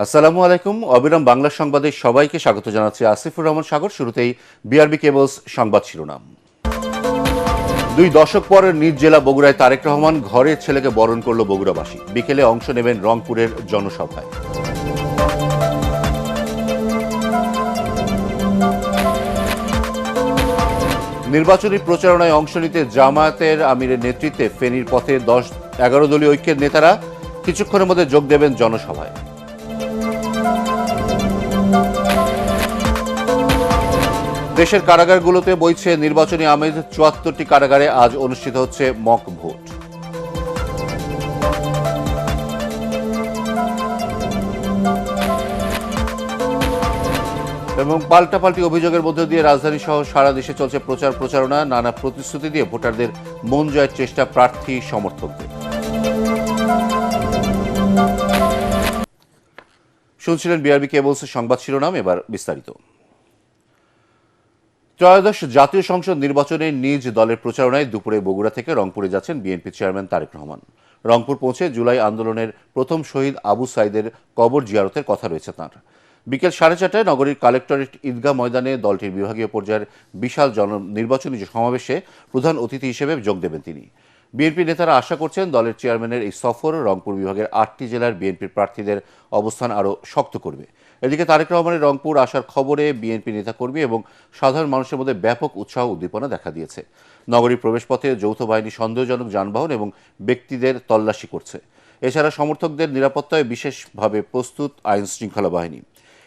আসসালামু আলাইকুম। অবিরাম বাংলা সংবাদে সবাইকে স্বাগত জানাচ্ছি আসিফুর রহমান সাগর। শুরুতেই বিআরবি কেবলস সংবাদ শিরোনাম। 2 দশক পর নিজ জেলা বগুড়ায় তারেক রহমান ঘরের ছেলেকে বরণ করল বগুড়াবাসী। বিকেলে অংশ নেবেন রংপুরের জনসভায়। নির্বাচনী প্রচারণায় অংশ নিতে জামায়াতের আমিরের নেতৃত্বে ফেনীর পথে 10-11 দলীয় ঐক্যের নেতারা কিছুক্ষণের মধ্যে যোগ দেবেন জনসভায়। দেশের কারাগারগুলোতে বইছে নির্বাচনী আমেজ। 74টি কারাগারে আজ অনুষ্ঠিত হচ্ছে মক ভোট। এবং পাল্টাপাল্টি অভিযোগের মধ্য দিয়ে রাজধানী সহ সারা দেশে চলছে প্রচারণা। নানা প্রতিশ্রুতি দিয়ে ভোটারদের মন জয়ের চেষ্টা প্রার্থী সমর্থকদের। শুনছিলেন বিআরবি কেবলসের সংবাদ শিরোনাম, এবার বিস্তারিত। ত্রয়োদশ জাতীয় সংসদ নির্বাচনে নিজ দলের প্রচারণায় দুপুরে বগুড়া থেকে রংপুরে যাচ্ছেন বিএনপি চেয়ারম্যান তারেক রহমান। রংপুর পৌঁছে জুলাই আন্দোলনের প্রথম শহীদ আবু সাইদের কবর জিয়ারতের কথা রয়েছে তাঁর। বিকেল 4:30টায় নগরীর কালেক্টরেট ঈদগাহ ময়দানে দলটির বিভাগীয় পর্যায়ের বিশাল নির্বাচনী সমাবেশে প্রধান অতিথি হিসেবে যোগ দেবেন তিনি। বিএনপি নেতারা আশা করছেন দলের চেয়ারম্যানের এই সফর রংপুর বিভাগের 8টি জেলার বিএনপির প্রার্থীদের অবস্থান আরও শক্ত করবে। এদিকে তারেক রহমানের রংপুর আসার খবরে বিএনপি নেতাকর্মী এবং সাধারণ মানুষের মধ্যে ব্যাপক উৎসাহ উদ্দীপনা দেখা দিয়েছে। নগরীর প্রবেশপথে যৌথ বাহিনী সন্দেহজনক যানবাহন এবং ব্যক্তিদের তল্লাশি করছে। এছাড়া সমর্থকদের নিরাপত্তায় বিশেষভাবে প্রস্তুত আইন শৃঙ্খলা বাহিনী।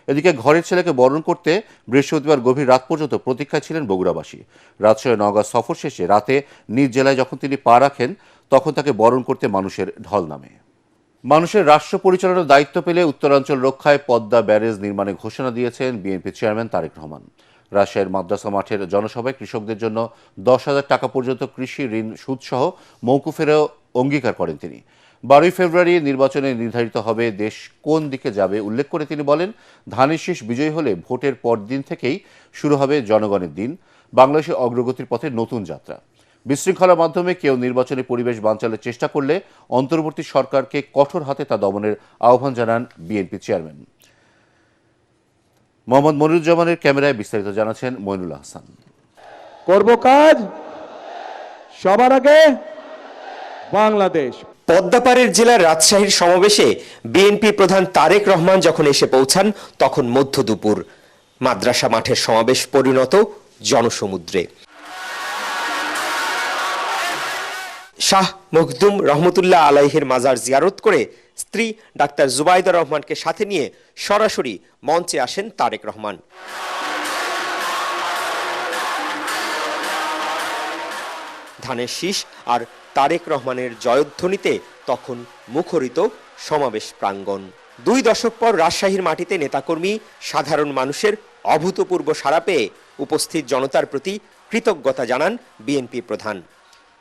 এদিকে ঘরের ছেলেকে বরণ করতে বৃহস্পতিবার গভীর রাত পর্যন্ত প্রতীক্ষায় ছিলেন বগুড়াবাসী। রাজশাহী নওগাঁ সফর শেষে রাতে নিজ জেলায় যখন তিনি পা রাখেন তখন তাকে বরণ করতে মানুষের ঢল নামে। মানুষের রাষ্ট্র পরিচালনার দায়িত্ব পেলে উত্তরাঞ্চল রক্ষায় পদ্মা ব্যারেজ নির্মাণে ঘোষণা দিয়েছেন বিএনপি চেয়ারম্যান তারেক রহমান। রাজশাহীর মাদ্রাসা মাঠের জনসভায় কৃষকদের জন্য 10,000 টাকা পর্যন্ত কৃষি ঋণ সুদসহ মওকুফেরও অঙ্গীকার করেন তিনি। 12 ফেব্রুয়ারি নির্বাচনে নির্ধারিত হবে দেশ কোন দিকে যাবে উল্লেখ করে তিনি বলেন, ধানের শীষ বিজয়ী হলে ভোটের পরদিন থেকেই শুরু হবে জনগণের দিন, বাংলাদেশের অগ্রগতির পথে নতুন যাত্রা। বিশৃঙ্খলার মাধ্যমে কেউ নির্বাচনী পরিবেশ বানচালের চেষ্টা করলে অন্তর্বর্তী সরকারকে কঠোর হাতে তা দমনের আহ্বান জানান বিএনপি চেয়ারম্যান। মোহাম্মদ মনিরুজ্জামানের ক্যামেরায় বিস্তারিত জানাচ্ছেন মইনুল হাসান। করব কাজ সবার আগে বাংলাদেশ। পদ্মাপাড়ের জেলার রাজশাহীর সমাবেশে বিএনপি প্রধান তারেক রহমান যখন এসে পৌঁছান তখন মধ্য দুপুর। মাদ্রাসা মাঠের সমাবেশ পরিণত জনসমুদ্রে। শাহ মখদুম রহমতুল্লাহ আলাইহির মাজার জিয়ারত করে স্ত্রী ডাক্তার জুবাইদা রহমানকে সাথে নিয়ে সরাসরি মঞ্চে আসেন তারেক রহমান। ধানের শীষ আর তারেক রহমানের জয়ধ্বনিতে তখন মুখরিত সমাবেশ প্রাঙ্গণ। 2 দশক পর রাজশাহীর মাটিতে নেতাকর্মী সাধারণ মানুষের অভূতপূর্ব সাড়া পেয়ে উপস্থিত জনতার প্রতি কৃতজ্ঞতা জানান বিএনপি প্রধান।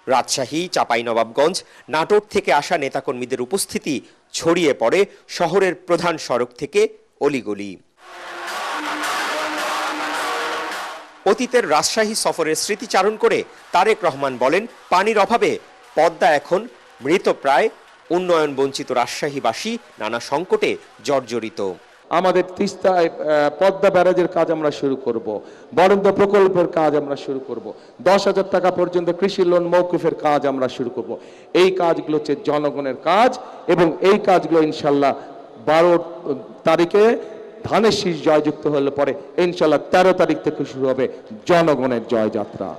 রাজশাহী, চাঁপাইনবাবগঞ্জ, নাটোর থেকে আসা নেতাকর্মীদের উপস্থিতি ছড়িয়ে পড়ে শহরের প্রধান সড়ক থেকে অলিগলি। অতীতের রাজশাহী সফরের স্মৃতিচারণ করে তারেক রহমান বলেন, পানির অভাবে পদ্মা এখন মৃতপ্রায়, উন্নয়ন বঞ্চিত রাজশাহীবাসী নানা সংকটে জর্জরিত। আমাদের তিস্তায় পদ্মা ব্যারাজের কাজ আমরা শুরু করব, বরেন্দ্র প্রকল্পের কাজ আমরা শুরু করব, 10,000 টাকা পর্যন্ত কৃষি লোন মওকুফের কাজ আমরা শুরু করব। এই কাজগুলো হচ্ছে জনগণের কাজ এবং এই কাজগুলো ইনশাল্লাহ 12 তারিখে ধানের শীষ জয়যুক্ত হলে পরে ইনশাল্লাহ 13 তারিখ থেকে শুরু হবে জনগণের জয়যাত্রা।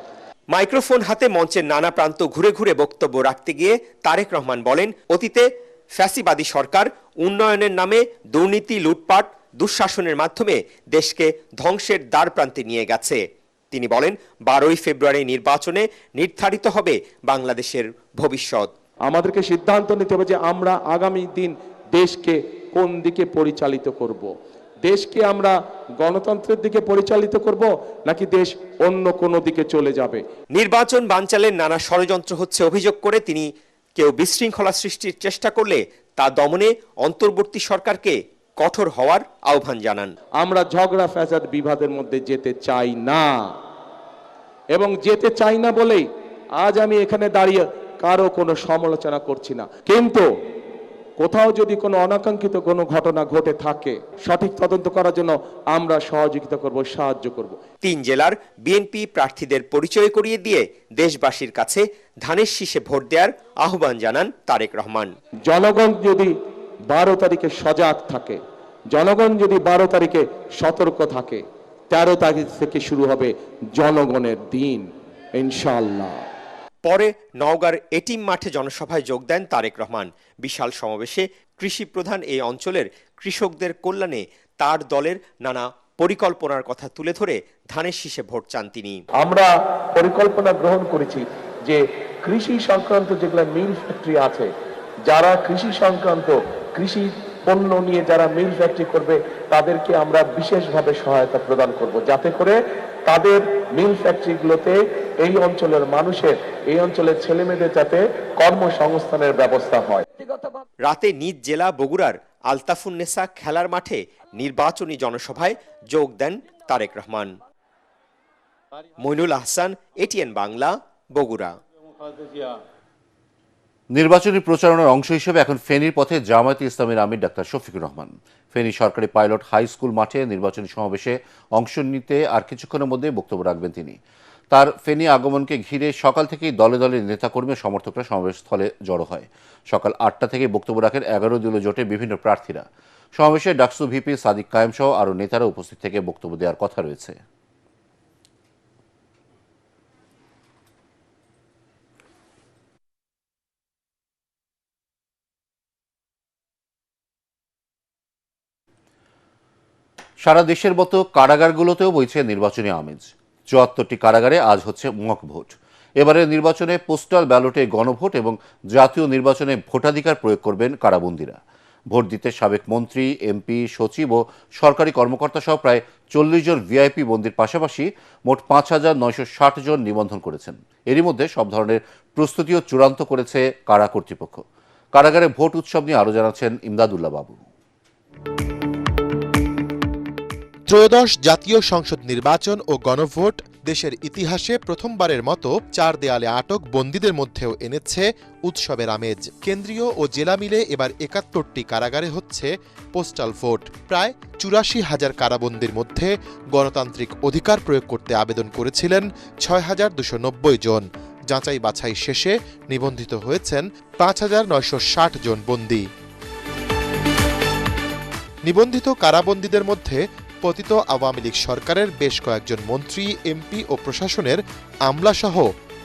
মাইক্রোফোন হাতে মঞ্চের নানা প্রান্ত ঘুরে ঘুরে বক্তব্য রাখতে গিয়ে তারেক রহমান বলেন, অতীতে ফ্যাসিবাদী সরকার উন্নয়নের নামে দুর্নীতি, লুটপাট, দুঃশাসনের মাধ্যমে দেশকে ধ্বংসের দ্বার প্রান্তে নিয়ে গেছে। তিনি বলেন, 12 ফেব্রুয়ারি নির্বাচনে নির্ধারিত হবে বাংলাদেশের ভবিষ্যৎ। আমাদেরকে সিদ্ধান্ত নিতে হবে যে আমরা আগামী দিন দেশকে কোন দিকে পরিচালিত করব। দেশকে আমরা গণতন্ত্রের দিকে পরিচালিত করব নাকি দেশ অন্য কোনো দিকে চলে যাবে। নির্বাচন বানচালের নানা ষড়যন্ত্র হচ্ছে অভিযোগ করে তিনি কেউ বিশৃঙ্খলা সৃষ্টির চেষ্টা করলে তা দমনে অন্তর্বর্তী সরকারকে কঠোর হওয়ার আহ্বান জানান। আমরা ঝগড়া ফ্যাসাদ বিবাদের মধ্যে যেতে চাই না এবং যেতে চাই না বলেই আজ আমি এখানে দাঁড়িয়ে কারো কোনো সমালোচনা করছি না, কিন্তু কোথাও যদি কোনো অনাকাঙ্ক্ষিত কোনো ঘটনা ঘটে থাকে সঠিক তদন্ত করার জন্য আমরা সহযোগিতা করব, সাহায্য করব। 3 জেলার বিএনপি প্রার্থীদের পরিচয় করিয়ে দিয়ে দেশবাসীর কাছে ধানের শীষে ভোট দেওয়ার আহ্বান জানান তারেক রহমান। জনগণ যদি 12 তারিখে সজাগ থাকে, জনগণ যদি 12 তারিখে সতর্ক থাকে, 13 তারিখ থেকে শুরু হবে জনগণের দিন ইনশাআল্লাহ। পরে নওগাঁর এটিম মাঠে জনসভায় যোগ দেন তারেক রহমান। বিশাল সমাবেশে কৃষি প্রধান এই অঞ্চলের কৃষকদের কল্যাণে তার দলের নানা পরিকল্পনার কথা তুলে ধরে ধানের শীষে ভোট চান তিনি। আমরা পরিকল্পনা গ্রহণ করেছি যে কৃষি সংক্রান্ত যেগুলো মিল ফ্যাক্টরি আছে, যারা কৃষি সংক্রান্ত কৃষি পণ্য নিয়ে যারা মিল ফ্যাক্টরি করবে তাদেরকে আমরা বিশেষভাবে সহায়তা প্রদান করব, যাতে করে তাদের মিল ফ্যাক্টরিগুলোতে এই অঞ্চলের মানুষের, এই অঞ্চলের ছেলেমেয়েদের যাতে কর্মসংস্থানের ব্যবস্থা হয়। রাতে নিজ জেলা বগুড়ার আলতাফুন্নেসা খেলার মাঠে নির্বাচনী জনসভায় যোগ দেন তারেক রহমান। মইনুল আহসান, এটিএন বাংলা, বগুড়া। নির্বাচনী প্রচারণার অংশ হিসেবে এখন ফেনীর পথে জামায়াতে ইসলামীর আমির ডাক্তার শফিকুর রহমান। ফেনী সরকারি পাইলট হাই স্কুল মাঠে নির্বাচনী সমাবেশে অংশ নিতে আর কিছুক্ষণের মধ্যে বক্তব্য রাখবেন তিনি। তার ফেনী আগমনকে ঘিরে সকাল থেকেই দলে দলে নেতাকর্মী ও সমর্থকরা সমাবেশস্থলে জড়ো হয়। সকাল 8টা থেকে বক্তব্য রাখেন 11 দলীয় জোটের বিভিন্ন প্রার্থীরা। সমাবেশে ডাকসু ভিপি সাদিক কায়েম সহ আরও নেতারা উপস্থিত থেকে বক্তব্য দেওয়ার কথা রয়েছে। সারা দেশের মতো কারাগারগুলোতেও বইছে নির্বাচনী আমেজ। 74টি কারাগারে আজ হচ্ছে মক ভোট। এবারের নির্বাচনে পোস্টাল ব্যালটে গণভোট এবং জাতীয় নির্বাচনে ভোটাধিকার প্রয়োগ করবেন কারাবন্দীরা। ভোট দিতে সাবেক মন্ত্রী, এমপি, সচিব ও সরকারি কর্মকর্তা সহ প্রায় 40 জন ভিআইপি বন্দীর পাশাপাশি মোট 5,960 জন নিবন্ধন করেছেন। এরই মধ্যে সব ধরনের প্রস্তুতিও চূড়ান্ত করেছে কারা কর্তৃপক্ষ। কারাগারে ভোট উৎসব নিয়ে আরও জানাচ্ছেন ইমদাদুল্লাহ বাবু। ত্রয়োদশ জাতীয় সংসদ নির্বাচন ও গণভোট দেশের ইতিহাসে প্রথমবারের মতো 4 দেয়ালে আটক বন্দীদের মধ্যেও এনেছে উৎসবের আমেজ। কেন্দ্রীয় ও জেলা মিলে এবার 71টি কারাগারে হচ্ছে পোস্টাল ভোট। প্রায় 84,000 কারাবন্দীর মধ্যে গণতান্ত্রিক অধিকার প্রয়োগ করতে আবেদন করেছিলেন 6,290 জন। যাচাই বাছাই শেষে নিবন্ধিত হয়েছেন 5,960 জন বন্দী। নিবন্ধিত কারাবন্দীদের মধ্যে পতিত আওয়ামী লীগ সরকারের বেশ কয়েকজন মন্ত্রী, এমপি ও প্রশাসনের আমলাসহ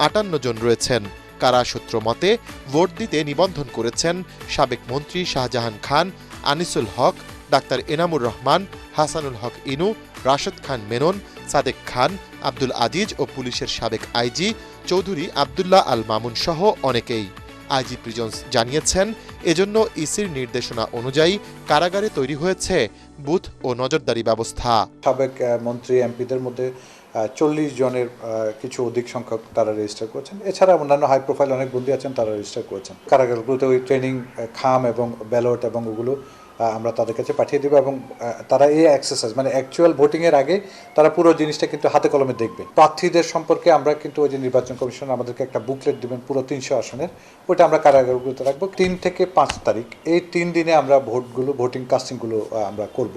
58 জন রয়েছেন। কারা সূত্র মতে ভোট দিতে নিবন্ধন করেছেন সাবেক মন্ত্রী শাহজাহান খান, আনিসুল হক, ডাক্তার এনামুর রহমান, হাসানুল হক ইনু, রাশেদ খান মেনন, সাদেক খান, আব্দুল আজিজ ও পুলিশের সাবেক আইজি চৌধুরী আবদুল্লাহ আল মামুন সহ অনেকেই। আইজি প্রিজন্স জানিয়েছেন, এজন্য ইসির নির্দেশনা অনুযায়ী কারাগারে তৈরি হয়েছে বুথ ও নজরদারি ব্যবস্থা। সাবেক মন্ত্রী, এমপিদের মধ্যে 40 জনের কিছু অধিক সংখ্যক তারা রেজিস্টার করেছেন। এছাড়া অন্যান্য হাই প্রোফাইল অনেক বন্দী আছেন, তারা রেজিস্টার করেছেন। কারাগারগুলোতে ওই ট্রেনিং খাম এবং ব্যালট এবং ওগুলো আমরা তাদের কাছে পাঠিয়ে দেবো এবং তারা এই এক্সারসাইজ মানে অ্যাকচুয়াল ভোটিংয়ের আগে তারা পুরো জিনিসটা কিন্তু হাতে কলমে দেখবে। প্রার্থীদের সম্পর্কে আমরা কিন্তু ওই যে নির্বাচন কমিশন আমাদেরকে একটা বুকলেট দেবেন পুরো 300 আসনের, ওইটা আমরা কারাগারগুলোতে রাখবো। 3 থেকে 5 তারিখ এই 3 দিনে আমরা ভোটিং কাস্টিংগুলো আমরা করব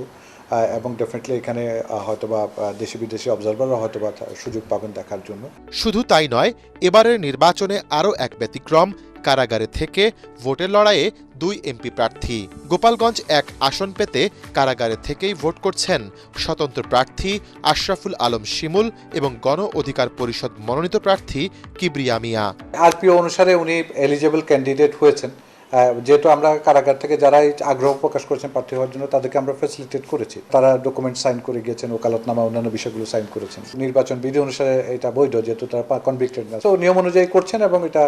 এবং ডেফিনেটলি এখানে হয়তোবা দেশি বিদেশি অবজারভাররা হয়তোবা সুযোগ পাবেন দেখার জন্য। শুধু তাই নয়, এবারের নির্বাচনে আরও এক ব্যতিক্রম। কারাগারে থেকে ভোটের লড়াইয়ে 2 এমপি প্রার্থী। গোপালগঞ্জ 1 আসন পেতে কারাগারে থেকেই ভোট করছেন স্বতন্ত্র প্রার্থী আশরাফুল আলম শিমুল এবং গণ অধিকার পরিষদ মনোনীত প্রার্থী কিবরিয়া মিয়া। আরপিও অনুসারে উনি এলিজেবল ক্যান্ডিডেট হয়েছেন। যেহেতু আমরা কারাগার থেকে যারা আগ্রহ প্রকাশ করেছেন প্রার্থী হওয়ার জন্য তাদেরকে আমরা ফ্যাসিলিটেট করেছি। তারা ডকুমেন্ট সাইন করে গিয়েছেন, ওকালতনামা অন্যান্য বিষয়গুলো সাইন করেছেন। নির্বাচন বিধি অনুসারে এটা বৈধ, যেহেতু তারা কনভিক্টেড না, তো নিয়ম অনুযায়ী করছেন এবং এটা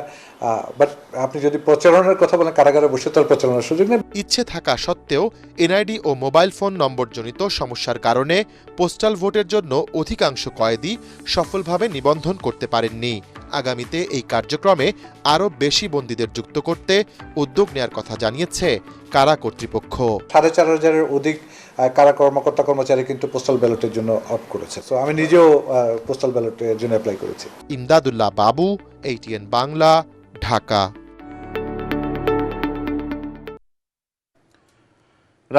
বাট আপনি যদি প্রচারণার কথা বলেন কারাগারে বসে তার প্রচারণার সুযোগ নেই। ইচ্ছে থাকা সত্ত্বেও এনআইডি ও মোবাইল ফোন নম্বরজনিত সমস্যার কারণে পোস্টাল ভোটের জন্য অধিকাংশ কয়েদি সফলভাবে নিবন্ধন করতে পারেননি। আগামীতে এই কার্যক্রমে আরও বেশি বন্দীদের যুক্ত করতে উদ্যোগ নেয়ার কথা জানিয়েছে কারা কর্তৃপক্ষ। 4,500-এর অধিক কারা কর্মকর্তা কর্মচারী কিন্তু পোস্টাল ব্যালটের জন্য অপ্ট করেছে। তো আমি নিজেও পোস্টাল ব্যালটের জন্য অ্যাপ্লাই করেছি। ইমদাদুল্লাহ বাবু, এটিএন বাংলা, ঢাকা।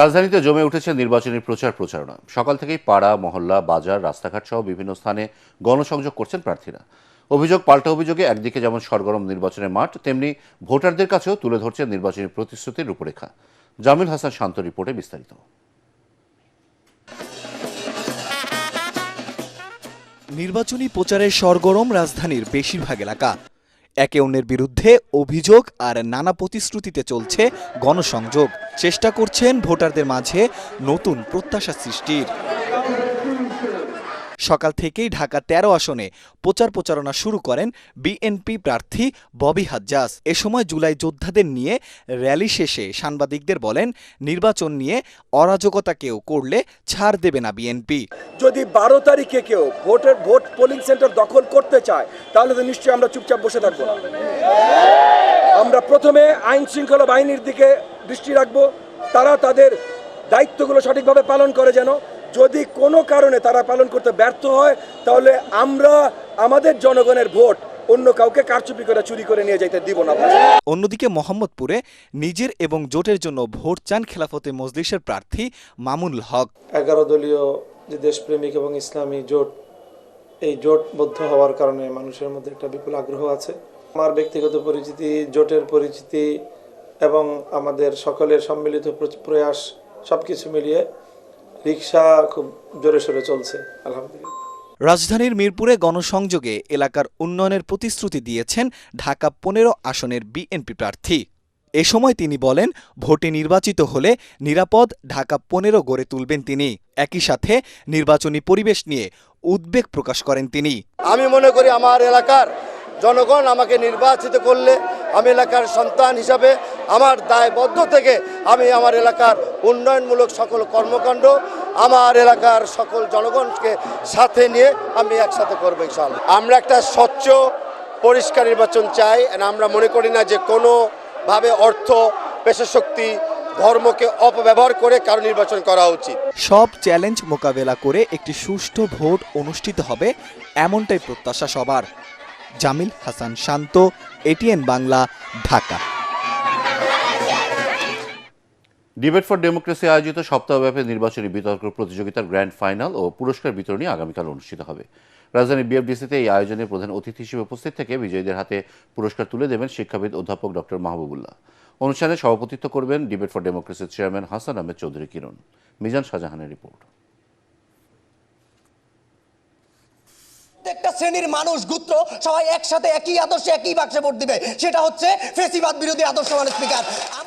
রাজধানীতে জমে উঠেছে নির্বাচনী প্রচারণা। সকাল থেকেই পাড়া, মহল্লা, বাজার, রাস্তাঘাট সহ বিভিন্ন স্থানে গণসংযোগ করছেন প্রার্থীরা। অভিযোগ পাল্টা অভিযোগে একদিকে যেমন সরগরম নির্বাচনের মাঠ, তেমনি ভোটারদের কাছেও তুলে ধরছেন নির্বাচনী প্রতিশ্রুতির রূপরেখা। জামিল হাসান শান্ত রিপোর্টে বিস্তারিত। নির্বাচনী প্রচারে সরগরম রাজধানীর বেশিরভাগ এলাকা। একে অন্যের বিরুদ্ধে অভিযোগ আর নানা প্রতিশ্রুতিতে চলছে গণসংযোগ। চেষ্টা করছেন ভোটারদের মাঝে নতুন প্রত্যাশা সৃষ্টির। সকাল থেকেই ঢাকা ১৩ আসনে প্রচারণা শুরু করেন বিএনপি প্রার্থী ববি হাজ্জাজ। এ সময় জুলাই যোদ্ধাদের নিয়ে র্যালি শেষে সাংবাদিকদের বলেন, নির্বাচন নিয়ে অরাজকতা কেউ করলে ছাড় দেবে না বিএনপি। যদি ১২ তারিখে কেউ ভোট পোলিং সেন্টার দখল করতে চায়, তাহলে তো নিশ্চয়ই আমরা চুপচাপ বসে থাকবো না। আমরা প্রথমে আইন শৃঙ্খলা বাহিনীর দিকে দৃষ্টি রাখবো, তারা তাদের দায়িত্বগুলো সঠিকভাবে পালন করে। যেন যদি কোনো কারণে তারা পালন করতে ব্যর্থ হয়, তাহলে আমরা আমাদের জনগণের ভোট অন্য কাউকে কারচুপি করে চুরি করে নিয়ে যাইতে দিব না। অন্যদিকে মোহাম্মদপুরে নিজের এবং জোটের জন্য ভোট চান খেলাফতে মজলিসের প্রার্থী মামুনুল হক। 11 দলীয় যে দেশপ্রেমিক এবং ইসলামী জোট, এই জোটবদ্ধ হওয়ার কারণে মানুষের মধ্যে একটা বিপুল আগ্রহ আছে। আমার ব্যক্তিগত পরিচিতি, জোটের পরিচিতি এবং আমাদের সকলের সম্মিলিত প্রয়াস সবকিছু মিলিয়ে রিকশা খুব জোরে সোরে চলছে আলহামদুলিল্লাহ। রাজধানীর মিরপুরে গণসংযোগে এলাকার উন্নয়নের প্রতিশ্রুতি দিয়েছেন ঢাকা 15 আসনের বিএনপি প্রার্থী। এ সময় তিনি বলেন, ভোটে নির্বাচিত হলে নিরাপদ ঢাকা 15 গড়ে তুলবেন তিনি। একই সাথে নির্বাচনী পরিবেশ নিয়ে উদ্বেগ প্রকাশ করেন তিনি। আমি মনে করি আমার এলাকার জনগণ আমাকে নির্বাচিত করলে আমি এলাকার সন্তান হিসাবে আমার দায়বদ্ধ থেকে আমি আমার এলাকার উন্নয়নমূলক সকল কর্মকাণ্ড আমার এলাকার সকল জনগণকে সাথে নিয়ে আমি একসাথে করবো ইনশাআল্লাহ। আমরা একটা স্বচ্ছ পরিষ্কার নির্বাচন চাই। আমরা মনে করি না যে কোনোভাবে অর্থ, পেশাশক্তি, ধর্মকে অপব্যবহার করে কারো নির্বাচন করা উচিত। সব চ্যালেঞ্জ মোকাবেলা করে একটি সুষ্ঠু ভোট অনুষ্ঠিত হবে, এমনটাই প্রত্যাশা সবার। Jamil Hasan Shanto, ATN Bangla, Dhaka. Debate for democracy আয়োজিত সপ্তাহব্যাপী নির্বাচনী বিতর্ক প্রতিযোগিতার গ্র্যান্ড ফাইনাল ও পুরস্কার বিতরণী আগামীকাল অনুষ্ঠিত হবে। রাজধানীর বিএফডিসিতে এই আয়োজনে প্রধান অতিথি হিসেবে উপস্থিত থেকে বিজয়ীদের হাতে পুরস্কার তুলে দেবেন শিক্ষাবিদ অধ্যাপক ডক্টর মাহবুবুল্লাহ। অনুষ্ঠানে সভাপতিত্ব করবেন ডিবেট ফর ডেমোক্রেসির চেয়ারম্যান হাসান আহমেদ চৌধুরী কিরণ। মিজান শাহজাহানের রিপোর্ট। প্রত্যেকটা শ্রেণীর মানুষ গুত্র সবাই একসাথে একই আদর্শে একই বাক্সে ভোট দিবে, সেটা হচ্ছে ফ্যাসিবাদ বিরোধী আদর্শ। মানে স্পিকার,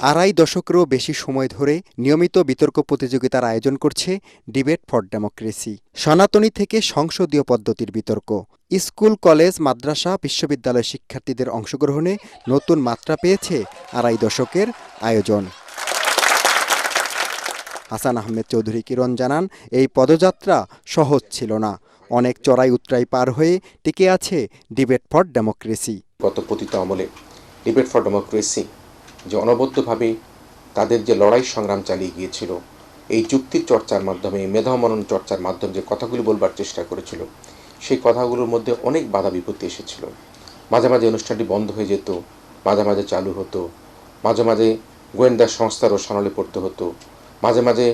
2.5 দশকেরও বেশি সময় ধরে নিয়মিত বিতর্ক প্রতিযোগিতার আয়োজন করছে ডিবেট ফর ডেমোক্রেসি। সনাতনী থেকে সংসদীয় পদ্ধতির বিতর্ক, স্কুল, কলেজ, মাদ্রাসা, বিশ্ববিদ্যালয় শিক্ষার্থীদের অংশগ্রহণে নতুন মাত্রা পেয়েছে 2.5 দশকের আয়োজন। হাসান আহমেদ চৌধুরী কিরণ জানান, এই পদযাত্রা সহজ ছিল না। অনেক চড়াই উতরাই পার হয়ে টিকে আছে ডিবেট ফর ডেমোক্রেসি। গত পতিত আমলে ডিবেট ফর ডেমোক্রেসি যে অনবদ্যভাবে তাদের যে লড়াই সংগ্রাম চালিয়ে গিয়েছিল, এই যুক্তির চর্চার মাধ্যমে, মেধামনন চর্চার মাধ্যমে যে কথাগুলি বলবার চেষ্টা করেছিল, সেই কথাগুলোর মধ্যে অনেক বাধা বিপত্তি এসেছিল। মাঝে মাঝে অনুষ্ঠানটি বন্ধ হয়ে যেত, মাঝে মাঝে চালু হতো, মাঝে মাঝে গোয়েন্দা সংস্থার রোশানলে পড়তে হতো, মাঝে মাঝে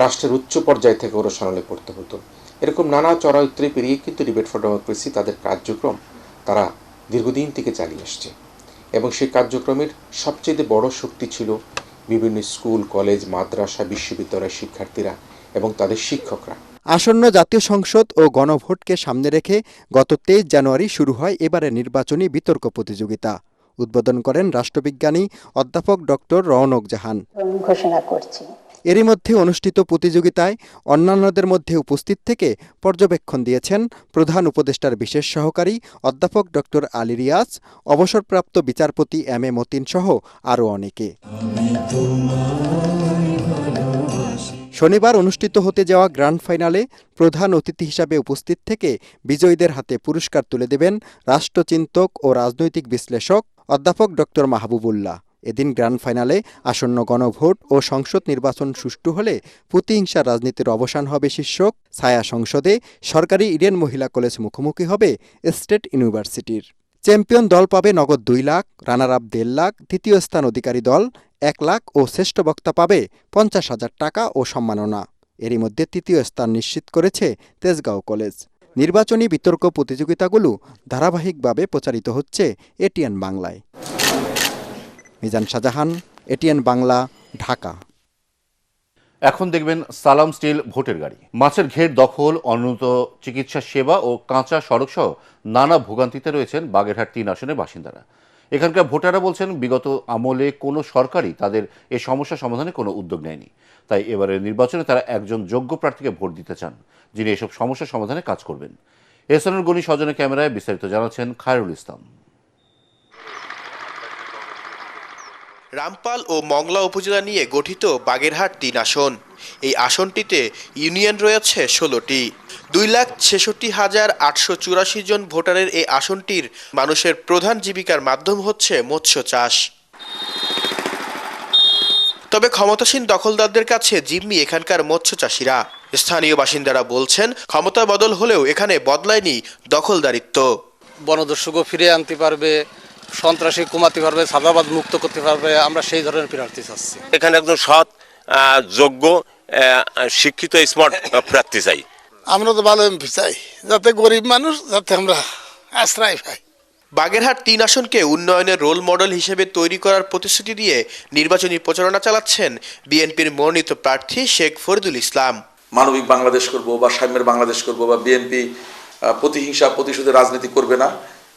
রাষ্ট্রের উচ্চ পর্যায় থেকে রোশানলে পড়তে হতো। এরকম নানা চড়াউতরে পেরিয়ে কিন্তু ডিবেট ফর ডেমোক্রেসি তাদের কার্যক্রম তারা দীর্ঘদিন থেকে চালিয়ে আসছে। এবং সেই কার্যক্রমের সবচেয়ে বড় শক্তি ছিল বিভিন্ন স্কুল, কলেজ, মাদ্রাসা, বিশ্ববিদ্যালয়ের শিক্ষার্থীরা এবং তাদের শিক্ষকরা। আসন্ন জাতীয় সংসদ ও গণভোটকে সামনে রেখে গত 23 জানুয়ারি শুরু হয় এবারের নির্বাচনী বিতর্ক প্রতিযোগিতা। উদ্বোধন করেন রাষ্ট্রবিজ্ঞানী অধ্যাপক ডক্টর রওনক জাহান। ঘোষণা করছি। এরই মধ্যে অনুষ্ঠিত প্রতিযোগিতায় অন্যান্যদের মধ্যে উপস্থিত থেকে পর্যবেক্ষণ দিয়েছেন প্রধান উপদেষ্টার বিশেষ সহকারী অধ্যাপক ডক্টর আলী রিয়াজ, অবসরপ্রাপ্ত বিচারপতি এম এ মতিন সহ আরও অনেকে। শনিবার অনুষ্ঠিত হতে যাওয়া গ্র্যান্ড ফাইনালে প্রধান অতিথি হিসাবে উপস্থিত থেকে বিজয়ীদের হাতে পুরস্কার তুলে দেবেন রাষ্ট্রচিন্তক ও রাজনৈতিক বিশ্লেষক অধ্যাপক ডক্টর মাহবুবুল্লাহ। এদিন গ্র্যান্ড ফাইনালে আসন্ন গণভোট ও সংসদ নির্বাচন সুষ্ঠু হলে প্রতিহিংসার রাজনীতির অবসান হবে শীর্ষক ছায়া সংসদে সরকারি ইডেন মহিলা কলেজ মুখোমুখি হবে স্টেট ইউনিভার্সিটির। চ্যাম্পিয়ন দল পাবে নগদ 2 লাখ, রানার আপ 1.5 লাখ, তৃতীয় স্থান অধিকারী দল 1 লাখ ও শ্রেষ্ঠ বক্তা পাবে 50,000 টাকা ও সম্মাননা। এরই মধ্যে তৃতীয় স্থান নিশ্চিত করেছে তেজগাঁও কলেজ। নির্বাচনী বিতর্ক প্রতিযোগিতাগুলো ধারাবাহিকভাবে প্রচারিত হচ্ছে এটিএন বাংলায়। মিজান শাহজাহান, এটিএন বাংলা, ঢাকা। এখন দেখবেন সালাম স্টিল ভোটের গাড়ি। মাছের ঘের দখল, অনুন্নত চিকিৎসা সেবা ও কাঁচা সড়ক সহ নানা ভোগান্তিতে রয়েছেন বাগেরহাট 3 আসনের বাসিন্দারা। এখানকার ভোটাররা বলছেন বিগত আমলে কোনো সরকারই তাদের এই সমস্যা সমাধানে কোনো উদ্যোগ নেয়নি। তাই এবারের নির্বাচনে তারা একজন যোগ্য প্রার্থীকে ভোট দিতে চান, যিনি এসব সমস্যা সমাধানে কাজ করবেন। এহসানুল গনি স্বজনের ক্যামেরায় বিস্তারিত জানাচ্ছেন খায়রুল ইসলাম। রামপাল ও মংলা উপজেলা নিয়ে গঠিত বাগেরহাট 3 আসন। এই আসনটিতে ইউনিয়ন রয়েছে 16টি। 2,66,884 জন ভোটারের এই আসনটির মানুষের প্রধান জীবিকার মাধ্যম হচ্ছে মৎস্য চাষ। তবে ক্ষমতাসীন দখলদারদের কাছে জিম্মি এখানকার মৎস্য চাষিরা। স্থানীয় বাসিন্দারা বলছেন, ক্ষমতা বদল হলেও এখানে বদলায়নি দখলদারিত্ব। বনদস্যুকে ফিরিয়ে আনতে পারবে, সন্ত্রাসী কমাতে পারবে, চাঁদাবাদ মুক্ত করতে পারবে, আমরা সেই ধরনের প্রার্থী চাচ্ছি। এখানে একজন সৎ, যোগ্য, শিক্ষিত, স্মার্ট প্রার্থী চাই। আমরা তো ভালো এমপি চাই, যাতে গরিব মানুষ যাতে আমরা আশ্রয় পাই। বাগেরহাট 3 আসনকে উন্নয়নের রোল মডেল হিসেবে তৈরি করার প্রতিশ্রুতি দিয়ে নির্বাচনী প্রচারণা চালাচ্ছেন বিএনপির মনোনীত প্রার্থী শেখ ফরিদুল ইসলাম। মানবিক বাংলাদেশ করব বা সাম্যের বাংলাদেশ করব বা বিএনপি প্রতিহিংসা প্রতিশোধের রাজনীতি করবে না,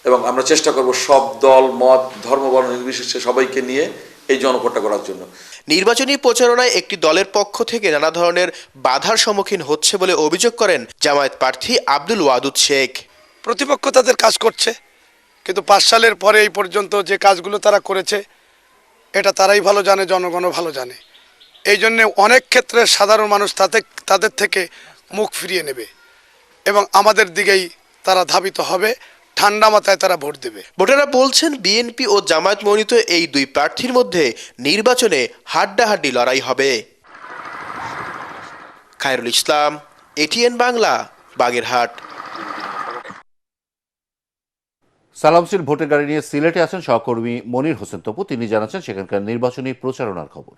এবং আমরা চেষ্টা করব সব দল, মত, ধর্ম, বর্ণ নির্বিশেষে সবাইকে নিয়ে এই জনভোটটা করার জন্য। নির্বাচনী প্রচারণায় একটি দলের পক্ষ থেকে নানা ধরনের বাধার সম্মুখীন হচ্ছে বলে অভিযোগ করেন জামায়াত প্রার্থী আব্দুল ওয়াদুদ শেখ। প্রতিপক্ষ তাদের কাজ করছে, কিন্তু 5 সালের পরে এই পর্যন্ত যে কাজগুলো তারা করেছে এটা তারাই ভালো জানে, জনগণও ভালো জানে। এই জন্য অনেক ক্ষেত্রে সাধারণ মানুষ তাদের থেকে মুখ ফিরিয়ে নেবে এবং আমাদের দিকেই তারা ধাবিত হবে, ঠান্ডা মাথায় তারা ভোট দেবে। ভোটাররা বলছেন, বিএনপি ও জামায়াত মনোনীত এই 2 প্রার্থীর মধ্যে নির্বাচনে হাড্ডাহাড্ডি লড়াই হবে। খায়রুল ইসলাম, এটিএন বাংলা, বাগেরহাট। সালাম স্টিল ভোটের গাড়ি নিয়ে সিলেটে আছেন সহকর্মী মনির হোসেন তপু। তিনি জানাচ্ছেন সেখানকার নির্বাচনী প্রচারণার খবর।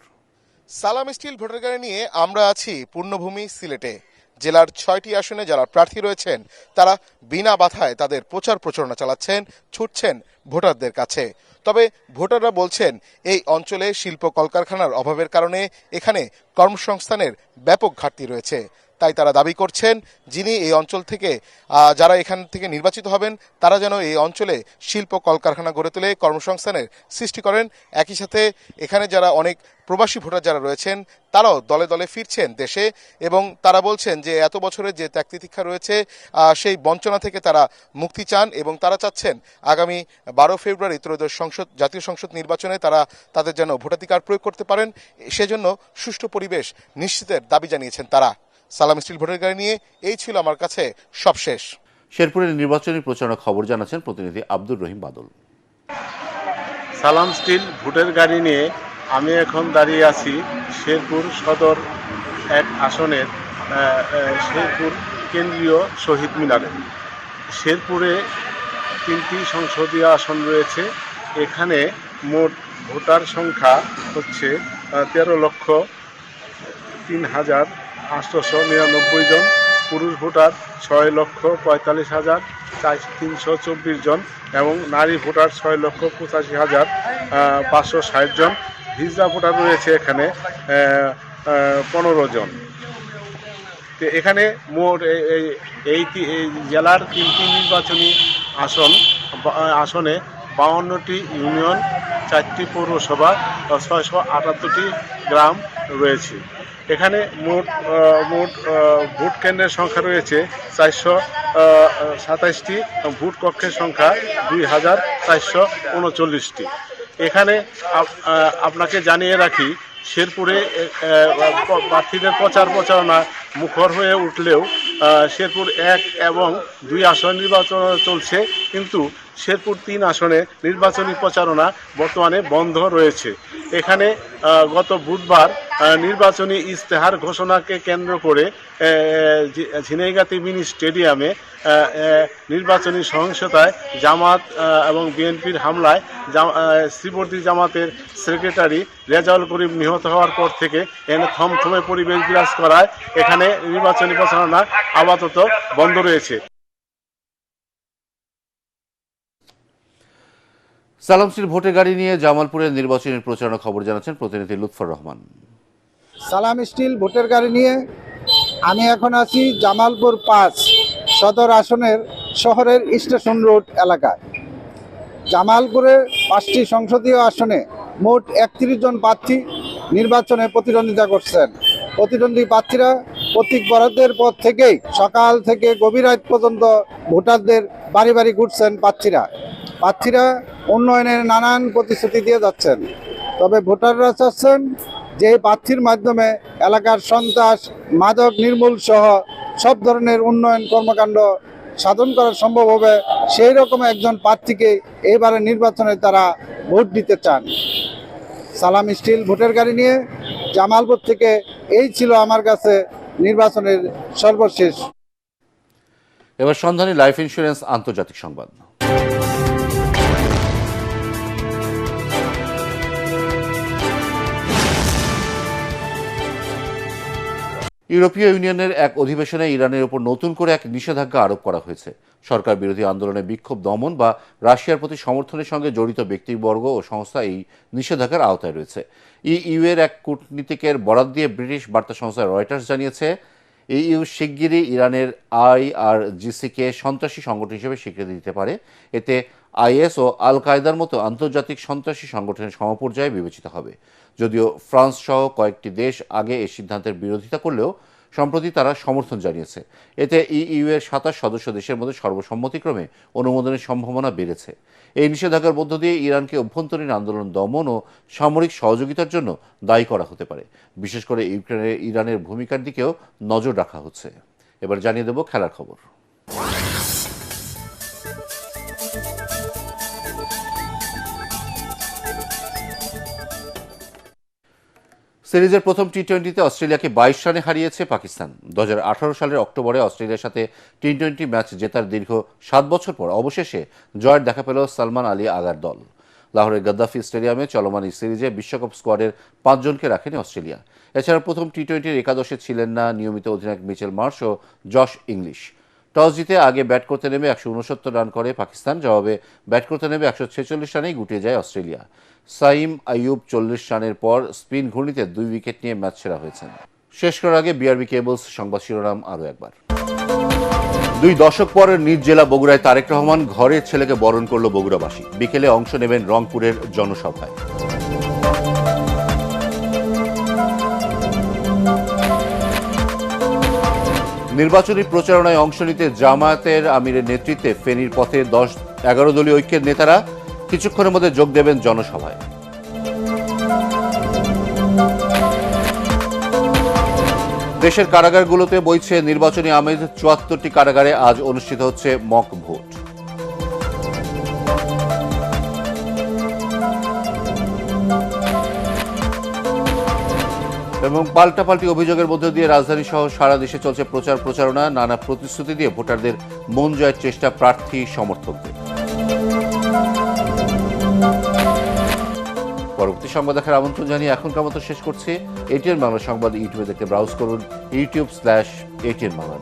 সালাম স্টিল ভোটের গাড়ি নিয়ে আমরা আছি পূর্ণভূমি সিলেটে। জেলার 6টি আসনে যারা প্রার্থী রয়েছেন তারা বিনা বাধায় তাদের প্রচারণা চালাচ্ছেন, ছুটছেন ভোটারদের কাছে। তবে ভোটাররা বলছেন, এই অঞ্চলে শিল্প কলকারখানার অভাবের কারণে এখানে কর্মসংস্থানের ব্যাপক ঘাটতি রয়েছে। তাই তারা দাবি করছেন, যিনি এই অঞ্চল থেকে যারা এখান থেকে নির্বাচিত হবেন তারা যেন এই অঞ্চলে শিল্প কলকারখানা গড়ে তুলে কর্মসংস্থানের সৃষ্টি করেন। একই সাথে এখানে যারা অনেক প্রবাসী ভোটার যারা রয়েছেন তারাও দলে দলে ফিরছেন দেশে, এবং তারা বলছেন যে এত বছরের যে ত্যাগ তিতিক্ষা রয়েছে সেই বঞ্চনা থেকে তারা মুক্তি চান, এবং তারা চাচ্ছেন আগামী 12 ফেব্রুয়ারি ত্রয়োদশ জাতীয় সংসদ নির্বাচনে তারা তাদের যেন ভোটাধিকার প্রয়োগ করতে পারেন, সেজন্য সুষ্ঠু পরিবেশ নিশ্চিতের দাবি জানিয়েছেন তারা। সালাম স্টিল ভোটের গাড়ি নিয়ে এই ছিল আমার কাছে সবশেষ। শেরপুরের নির্বাচনী প্রচারণা খবর জানাচ্ছেন প্রতিনিধি আব্দুর রহিম বাদল। সালাম স্টিল ভোটের গাড়ি নিয়ে আমি এখন দাঁড়িয়ে আছি শেরপুর সদর 1 আসনের শেরপুর কেন্দ্রীয় শহীদ মিনারে। শেরপুরে 3টি সংসদীয় আসন রয়েছে। এখানে মোট ভোটার সংখ্যা হচ্ছে 13,03,899 জন, পুরুষ ভোটার 6,45,324 জন এবং নারী ভোটার 6,85,560 জন। হিজড়া ভোটার রয়েছে এখানে 15 জন। তো এখানে মোট এই জেলার 3টি নির্বাচনী আসনে 52টি ইউনিয়ন, 4টি পৌরসভা, 678টি গ্রাম রয়েছে। এখানে মোট ভোট কেন্দ্রের সংখ্যা রয়েছে 427টি, ভোট কক্ষের সংখ্যা 2,439টি। এখানে আপনাকে জানিয়ে রাখি, শেরপুরে প্রার্থীদের প্রচারণা মুখর হয়ে উঠলেও শেরপুর 1 এবং 2 আসন নির্বাচন চলছে, কিন্তু শেরপুর 3 আসনে নির্বাচনী প্রচারণা বর্তমানে বন্ধ রয়েছে। এখানে গত বুধবার নির্বাচনী ইশতেহার ঘোষণাকে কেন্দ্র করে ঝিনাইগাতি মিনি স্টেডিয়ামে নির্বাচনী সহিংসতায় জামাত এবং বিএনপির হামলায় শ্রীবর্দী জামাতের সেক্রেটারি রেজাউল করিম নিহত হওয়ার পর থেকে এখানে থমথমে পরিবেশ বিরাজ করায় এখানে নির্বাচনী প্রচারণা আপাতত বন্ধ রয়েছে। সালাম স্টিল ভোটের গাড়ি নিয়ে জামালপুরের নির্বাচনের প্রচারণা খবর জানাচ্ছেন প্রতিনিধি লুৎফর রহমান। সালাম স্টিল ভোটের গাড়ি নিয়ে আমি এখন আছি জামালপুর 5 সদর আসনের শহরের স্টেশন রোড এলাকায়। জামালপুরের 5টি সংসদীয় আসনে মোট 31 জন প্রার্থী নির্বাচনে প্রতিদ্বন্দ্বিতা করছেন। প্রতিদ্বন্দ্বী প্রার্থীরা প্রতীক বরাদ্দের পর থেকেই সকাল থেকে গভীর রাত পর্যন্ত ভোটারদের বাড়ি বাড়ি ঘুরছেন প্রার্থীরা উন্নয়নের নানান প্রতিশ্রুতি দিয়ে যাচ্ছেন। তবে ভোটাররা চাচ্ছেন যে প্রার্থীর মাধ্যমে এলাকার সন্ত্রাস, মাদক নির্মূল সহ সব ধরনের উন্নয়ন কর্মকাণ্ড সাধন করা সম্ভব হবে, সেই রকম একজন প্রার্থীকে এবারে নির্বাচনে তারা ভোট দিতে চান। সালাম স্টিল ভোটের গাড়ি নিয়ে জামালপুর থেকে এই ছিল আমার কাছে নির্বাচনের সর্বশেষ। এবার সন্ধানী লাইফ ইন্স্যুরেন্স আন্তর্জাতিক সংবাদ। ইউরোপীয় ইউনিয়নের এক অধিবেশনে ইরানের উপর নতুন করে এক নিষেধাজ্ঞা আরোপ করা হয়েছে। সরকার বিরোধী আন্দোলনে বিক্ষোভ দমন বা রাশিয়ার প্রতি সমর্থনের সঙ্গে জড়িত ব্যক্তিবর্গ ও সংস্থা এই নিষেধাজ্ঞার আওতায় রয়েছে। ইইউ এর এক কূটনীতিকের বরাত দিয়ে ব্রিটিশ বার্তা সংস্থা রয়টার্স জানিয়েছে, ইইউ শিগগিরই ইরানের IRGC-কে সন্ত্রাসী সংগঠন হিসেবে স্বীকৃতি দিতে পারে। এতে IS ও আল কায়দার মতো আন্তর্জাতিক সন্ত্রাসী সংগঠনের সমপর্যায়ে বিবেচিত হবে। যদিও ফ্রান্স সহ কয়েকটি দেশ আগে এই সিদ্ধান্তের বিরোধিতা করলেও সম্প্রতি তারা সমর্থন জানিয়েছে। এতে ইইউ এর 27 সদস্য দেশের মধ্যে সর্বসম্মতিক্রমে অনুমোদনের সম্ভাবনা বেড়েছে। এই নিষেধাজ্ঞার মধ্য দিয়ে ইরানকে অভ্যন্তরীণ আন্দোলন দমন ও সামরিক সহযোগিতার জন্য দায়ী করা হতে পারে। বিশেষ করে ইউক্রেনে ইরানের ভূমিকার দিকেও নজর রাখা হচ্ছে। এবার জানিয়ে দেব খেলার খবর। সিরিজের প্রথম টি-20তে অস্ট্রেলিয়াকে 22 রানে হারিয়েছে পাকিস্তান। 2018 সালের অক্টোবরে অস্ট্রেলিয়ার সাথে টি-20 ম্যাচ জেতার দীর্ঘ 7 বছর পর অবশেষে জয়ের দেখা পেল সালমান আলী আগার দল। লাহোরের গাদ্দাফি স্টেডিয়ামে চলমান এই সিরিজে বিশ্বকাপ স্কোয়াডের 5 জনকে রাখেনি অস্ট্রেলিয়া। এছাড়া প্রথম টি-20-র একাদশে ছিলেন না নিয়মিত অধিনায়ক মিচেল মার্শ ও জশ ইংলিশ। টস জিতে আগে ব্যাট করতে নেমে 169 রান করে পাকিস্তান। জবাবে ব্যাট করতে নেমে 146 রানেই গুটিয়ে যায় অস্ট্রেলিয়া। সাইম আইয়ুব 40 রানের পর স্পিন ঘূর্ণিতে 2 উইকেট নিয়ে ম্যাচ সেরা হয়েছেন। শেষ করার আগে বিআরবি কেবলস সংবাদ শিরোনাম আরও একবার। 2 দশক পর নিজ জেলা বগুড়ায় তারেক রহমান ঘরের ছেলেকে বরণ করল বগুড়াবাসী। বিকেলে অংশ নেবেন রংপুরের জনসভায়। নির্বাচনী প্রচারণায় অংশ নিতে জামায়াতের আমিরের নেতৃত্বে ফেনীর পথে 10-11 দলীয় ঐক্যের নেতারা কিছুক্ষণের মধ্যে যোগ দেবেন জনসভায়। দেশের কারাগারগুলোতে বইছে নির্বাচনী আমেজ। 74টি কারাগারে আজ অনুষ্ঠিত হচ্ছে মক ভোট। এবং পাল্টাপাল্টি অভিযোগের মধ্য দিয়ে রাজধানী সহ সারা দেশে চলছে প্রচারণা। নানা প্রতিশ্রুতি দিয়ে ভোটারদের মন জয়ের চেষ্টা প্রার্থী সমর্থকদের। পরবর্তী সংবাদ দেখার আমন্ত্রণ জানিয়ে এখনকার মতো শেষ করছি। ATN বাংলা সংবাদ ইউটিউবে দেখতে ব্রাউজ করুন youtube/ATN বাংলা।